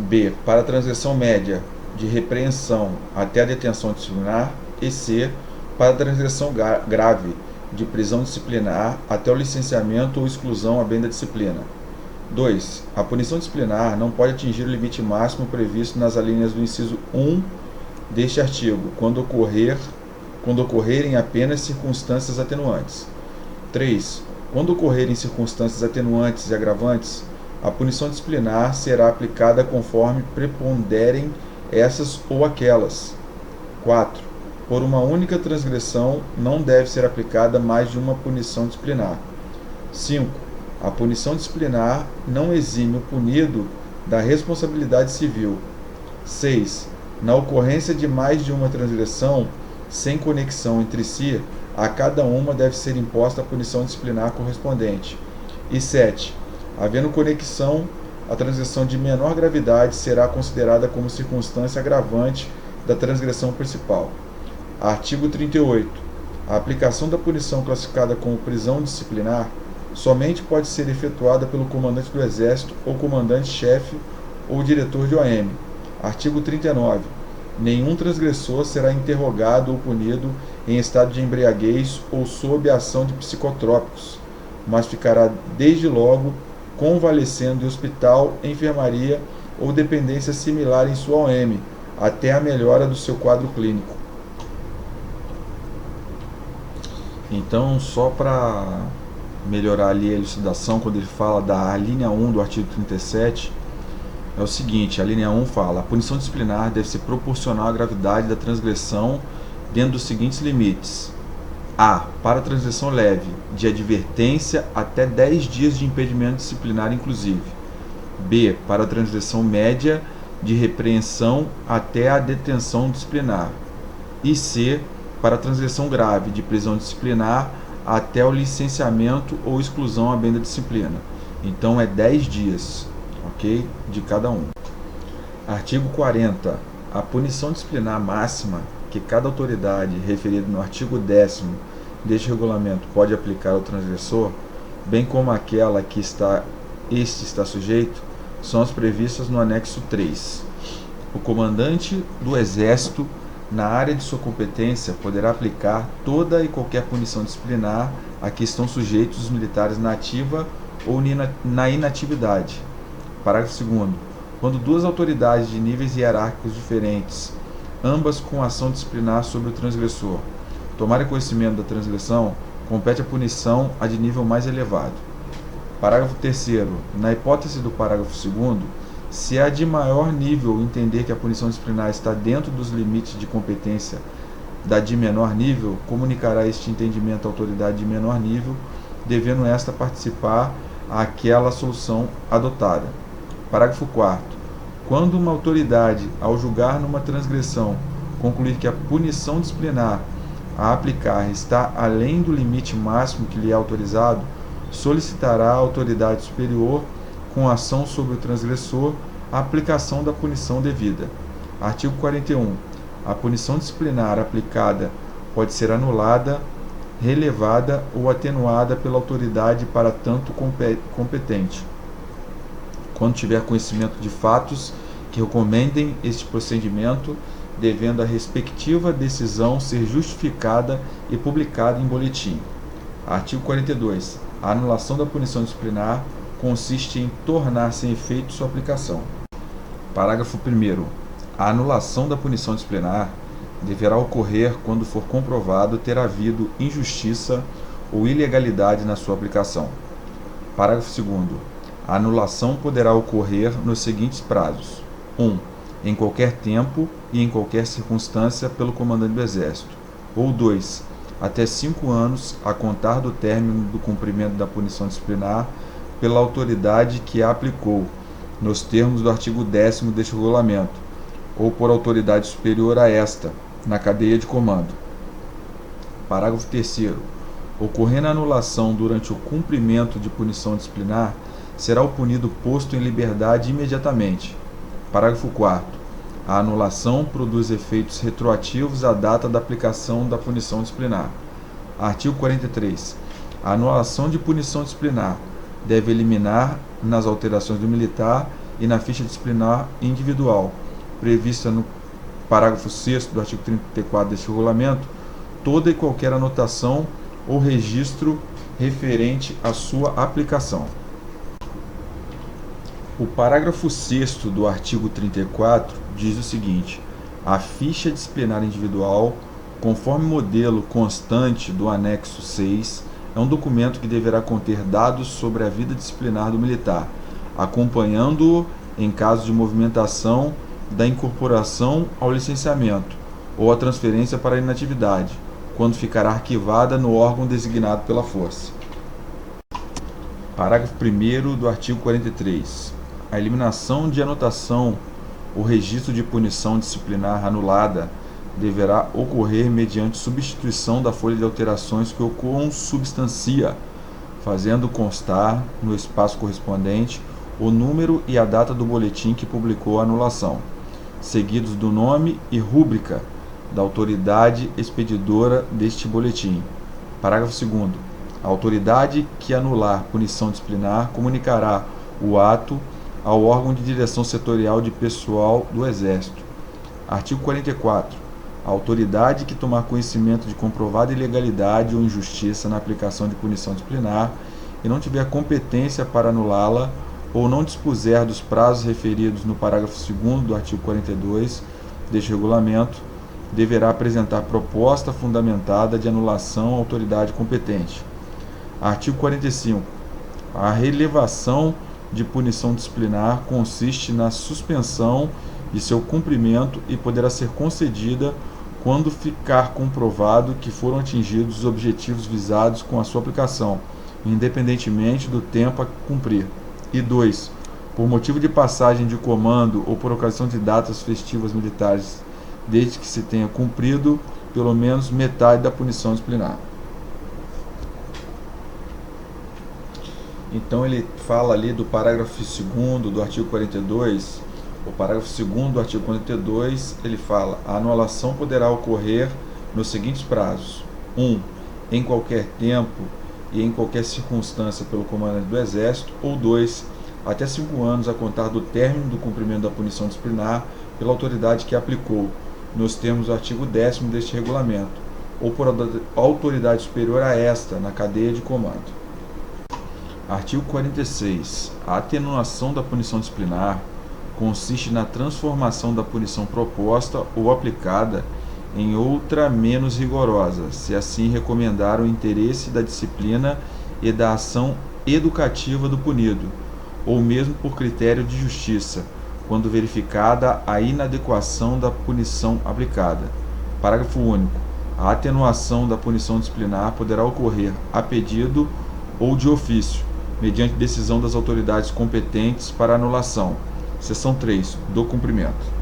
B. Para a transgressão média, de repreensão até a detenção disciplinar. E C. Para a transgressão grave, de prisão disciplinar até o licenciamento ou exclusão a bem da disciplina. 2. A punição disciplinar não pode atingir o limite máximo previsto nas alíneas do inciso 1 deste artigo, quando ocorrerem apenas circunstâncias atenuantes. 3. Quando ocorrerem circunstâncias atenuantes e agravantes, a punição disciplinar será aplicada conforme preponderem essas ou aquelas. 4. Por uma única transgressão não deve ser aplicada mais de uma punição disciplinar. 5. A punição disciplinar não exime o punido da responsabilidade civil. 6. Na ocorrência de mais de uma transgressão, sem conexão entre si, a cada uma deve ser imposta a punição disciplinar correspondente. E 7. Havendo conexão, a transgressão de menor gravidade será considerada como circunstância agravante da transgressão principal. Artigo 38. A aplicação da punição classificada como prisão disciplinar somente pode ser efetuada pelo comandante do Exército ou comandante-chefe ou diretor de OM. Artigo 39. Nenhum transgressor será interrogado ou punido em estado de embriaguez ou sob a ação de psicotrópicos, mas ficará desde logo convalescendo em hospital, enfermaria ou dependência similar em sua OM, até a melhora do seu quadro clínico. Então, só para melhorar ali a elucidação, quando ele fala da linha 1 do artigo 37, é o seguinte: a linha 1 fala: a punição disciplinar deve ser proporcional à gravidade da transgressão dentro dos seguintes limites. A. Para transgressão leve, de advertência até 10 dias de impedimento disciplinar inclusive. B. Para transgressão média, de repreensão até a detenção disciplinar. E C. Para transgressão grave, de prisão disciplinar até o licenciamento ou exclusão a bem da disciplina. Então é 10 dias, ok? De cada um. Artigo 40. A punição disciplinar máxima que cada autoridade, referida no artigo 10º deste regulamento, pode aplicar ao transgressor, bem como aquela que este está sujeito, são as previstas no anexo 3. O comandante do Exército, na área de sua competência, poderá aplicar toda e qualquer punição disciplinar a que estão sujeitos os militares na ativa ou na inatividade. Parágrafo 2º. Quando duas autoridades de níveis hierárquicos diferentes, ambas com ação disciplinar sobre o transgressor, tomarem conhecimento da transgressão, compete a punição a de nível mais elevado. Parágrafo 3º. Na hipótese do parágrafo 2º, se a de maior nível entender que a punição disciplinar está dentro dos limites de competência da de menor nível, comunicará este entendimento à autoridade de menor nível, devendo esta participar àquela solução adotada. Parágrafo 4º. Quando uma autoridade, ao julgar numa transgressão, concluir que a punição disciplinar a aplicar está além do limite máximo que lhe é autorizado, solicitará à autoridade superior, com ação sobre o transgressor, a aplicação da punição devida. Artigo 41. A punição disciplinar aplicada pode ser anulada, relevada ou atenuada pela autoridade para tanto competente, quando tiver conhecimento de fatos que recomendem este procedimento, devendo a respectiva decisão ser justificada e publicada em boletim. Artigo 42. A anulação da punição disciplinar consiste em tornar sem efeito sua aplicação. Parágrafo 1º. A anulação da punição disciplinar deverá ocorrer quando for comprovado ter havido injustiça ou ilegalidade na sua aplicação. Parágrafo 2º. A anulação poderá ocorrer nos seguintes prazos: 1. Em qualquer tempo e em qualquer circunstância pelo comandante do Exército. Ou 2. Até 5 anos a contar do término do cumprimento da punição disciplinar pela autoridade que a aplicou, nos termos do artigo 10º deste regulamento, ou por autoridade superior a esta, na cadeia de comando. Parágrafo 3º. Ocorrendo a anulação durante o cumprimento de punição disciplinar, será o punido posto em liberdade imediatamente. Parágrafo 4º. A anulação produz efeitos retroativos à data da aplicação da punição disciplinar. Artigo 43. A anulação de punição disciplinar deve eliminar, nas alterações do militar, e na ficha disciplinar individual, prevista no parágrafo 6º do artigo 34 deste regulamento, toda e qualquer anotação ou registro referente à sua aplicação. O parágrafo 6º do artigo 34 diz o seguinte: a ficha disciplinar individual, conforme modelo constante do anexo 6, é um documento que deverá conter dados sobre a vida disciplinar do militar, acompanhando-o em caso de movimentação da incorporação ao licenciamento ou a transferência para a inatividade, quando ficará arquivada no órgão designado pela força. Parágrafo 1º do artigo 43. A eliminação de anotação ou registro de punição disciplinar anulada deverá ocorrer mediante substituição da folha de alterações que o consubstancia, fazendo constar no espaço correspondente o número e a data do boletim que publicou a anulação, seguidos do nome e rúbrica da autoridade expedidora deste boletim. Parágrafo 2º. A autoridade que anular punição disciplinar comunicará o ato ao órgão de direção setorial de pessoal do Exército. Artigo 44. A autoridade que tomar conhecimento de comprovada ilegalidade ou injustiça na aplicação de punição disciplinar e não tiver competência para anulá-la ou não dispuser dos prazos referidos no parágrafo 2º do artigo 42 deste regulamento, deverá apresentar proposta fundamentada de anulação à autoridade competente. Artigo 45. A relevação de punição disciplinar consiste na suspensão de seu cumprimento e poderá ser concedida quando ficar comprovado que foram atingidos os objetivos visados com a sua aplicação, independentemente do tempo a cumprir. E 2. Por motivo de passagem de comando ou por ocasião de datas festivas militares, desde que se tenha cumprido pelo menos metade da punição disciplinar. Então ele fala ali do parágrafo 2º do artigo 42. O parágrafo 2º do artigo 42, ele fala: a anulação poderá ocorrer nos seguintes prazos: 1. Em qualquer tempo e em qualquer circunstância pelo comandante do Exército, ou 2. Até 5 anos a contar do término do cumprimento da punição disciplinar pela autoridade que aplicou, nos termos do artigo 10º deste regulamento, ou por autoridade superior a esta, na cadeia de comando. Artigo 46. A atenuação da punição disciplinar consiste na transformação da punição proposta ou aplicada em outra menos rigorosa, se assim recomendar o interesse da disciplina e da ação educativa do punido, ou mesmo por critério de justiça, quando verificada a inadequação da punição aplicada. Parágrafo único. A atenuação da punição disciplinar poderá ocorrer a pedido ou de ofício, mediante decisão das autoridades competentes para anulação. Seção 3. Do cumprimento.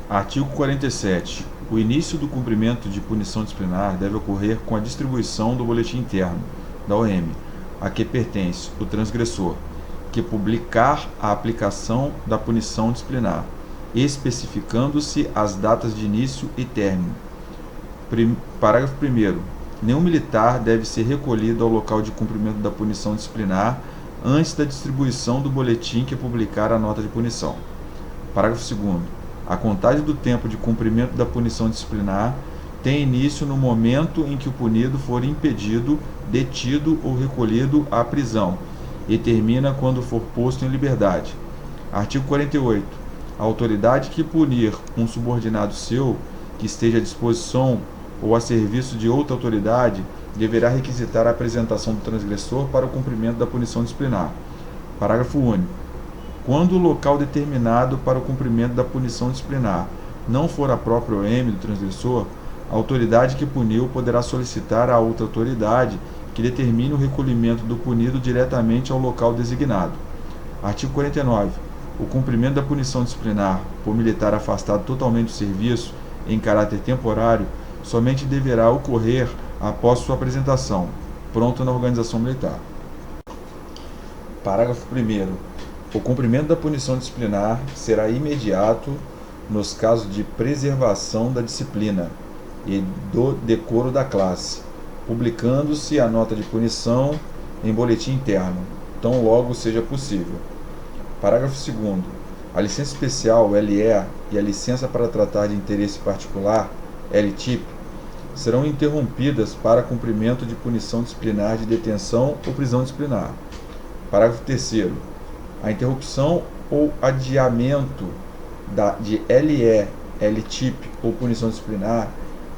Artigo 47. O início do cumprimento de punição disciplinar deve ocorrer com a distribuição do boletim interno da OM, a que pertence o transgressor, que publicar a aplicação da punição disciplinar, especificando-se as datas de início e término. Parágrafo 1º. Nenhum militar deve ser recolhido ao local de cumprimento da punição disciplinar antes da distribuição do boletim que publicar a nota de punição. Parágrafo 2º. A contagem do tempo de cumprimento da punição disciplinar tem início no momento em que o punido for impedido, detido ou recolhido à prisão, e termina quando for posto em liberdade. Artigo 48. A autoridade que punir um subordinado seu, que esteja à disposição ou a serviço de outra autoridade, deverá requisitar a apresentação do transgressor para o cumprimento da punição disciplinar. Parágrafo único. Quando o local determinado para o cumprimento da punição disciplinar não for a própria OM do transgressor, a autoridade que puniu poderá solicitar a outra autoridade que determine o recolhimento do punido diretamente ao local designado. Artigo 49. O cumprimento da punição disciplinar por militar afastado totalmente do serviço em caráter temporário somente deverá ocorrer após sua apresentação, pronto na organização militar. Parágrafo 1º. O cumprimento da punição disciplinar será imediato nos casos de preservação da disciplina e do decoro da classe, publicando-se a nota de punição em boletim interno, tão logo seja possível. Parágrafo 2º. A licença especial, LE, e a licença para tratar de interesse particular, LTIP, serão interrompidas para cumprimento de punição disciplinar de detenção ou prisão disciplinar. Parágrafo 3º. A interrupção ou adiamento de LE, LTIP ou punição disciplinar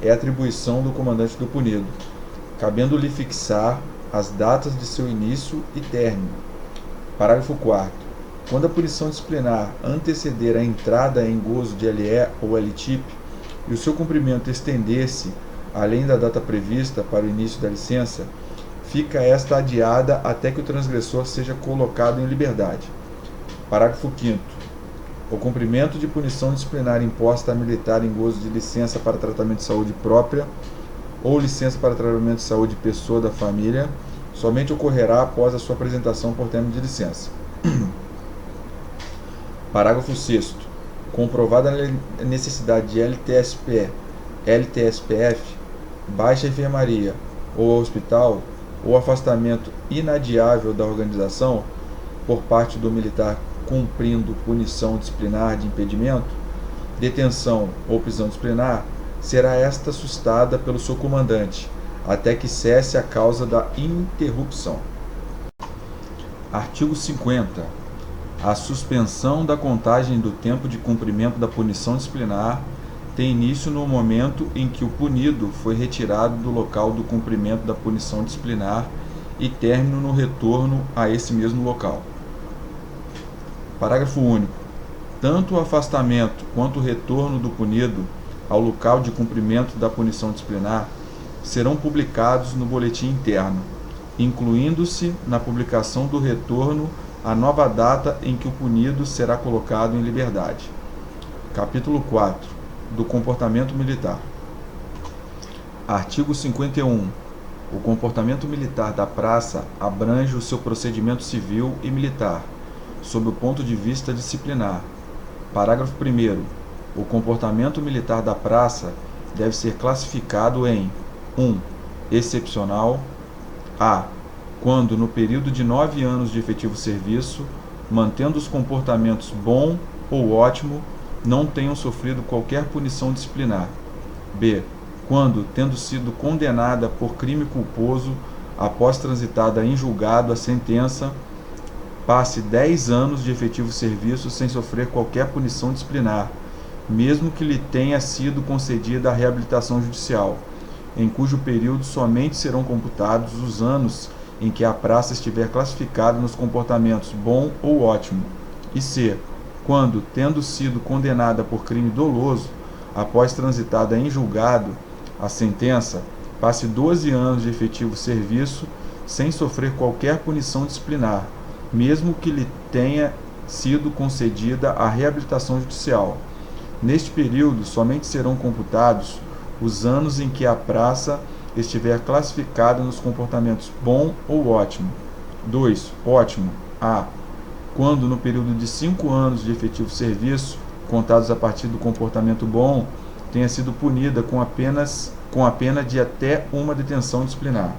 é atribuição do comandante do punido, cabendo-lhe fixar as datas de seu início e término. Parágrafo 4º. Quando a punição disciplinar anteceder a entrada em gozo de LE ou LTIP e o seu cumprimento estender-se além da data prevista para o início da licença, fica esta adiada até que o transgressor seja colocado em liberdade. Parágrafo 5º. O cumprimento de punição disciplinar imposta a militar em gozo de licença para tratamento de saúde própria ou licença para tratamento de saúde de pessoa da família somente ocorrerá após a sua apresentação por término de licença. Parágrafo 6º. Comprovada a necessidade de LTSP, LTSPF, baixa enfermaria ou hospital, ou afastamento inadiável da organização por parte do militar cumprindo punição disciplinar de impedimento, detenção ou prisão disciplinar, será esta sustada pelo seu comandante, até que cesse a causa da interrupção. Artigo 50. A suspensão da contagem do tempo de cumprimento da punição disciplinar tem início no momento em que o punido foi retirado do local do cumprimento da punição disciplinar e término no retorno a esse mesmo local. Parágrafo único. Tanto o afastamento quanto o retorno do punido ao local de cumprimento da punição disciplinar serão publicados no boletim interno, incluindo-se na publicação do retorno a nova data em que o punido será colocado em liberdade. Capítulo 4. Do comportamento militar. Artigo 51. O comportamento militar da praça abrange o seu procedimento civil e militar, sob o ponto de vista disciplinar. Parágrafo 1º. O comportamento militar da praça deve ser classificado em 1. Excepcional. A. Quando, no período de 9 anos de efetivo serviço, mantendo os comportamentos bom ou ótimo, não tenham sofrido qualquer punição disciplinar. B. Quando, tendo sido condenada por crime culposo, após transitada em julgado a sentença, passe 10 anos de efetivo serviço sem sofrer qualquer punição disciplinar, mesmo que lhe tenha sido concedida a reabilitação judicial, em cujo período somente serão computados os anos em que a praça estiver classificada nos comportamentos bom ou ótimo. E C. Quando, tendo sido condenada por crime doloso, após transitada em julgado a sentença, passe 12 anos de efetivo serviço sem sofrer qualquer punição disciplinar, mesmo que lhe tenha sido concedida a reabilitação judicial. Neste período, somente serão computados os anos em que a praça estiver classificada nos comportamentos bom ou ótimo. 2. Ótimo. A. Quando, no período de 5 anos de efetivo serviço, contados a partir do comportamento bom, tenha sido punida com a pena de até uma detenção disciplinar.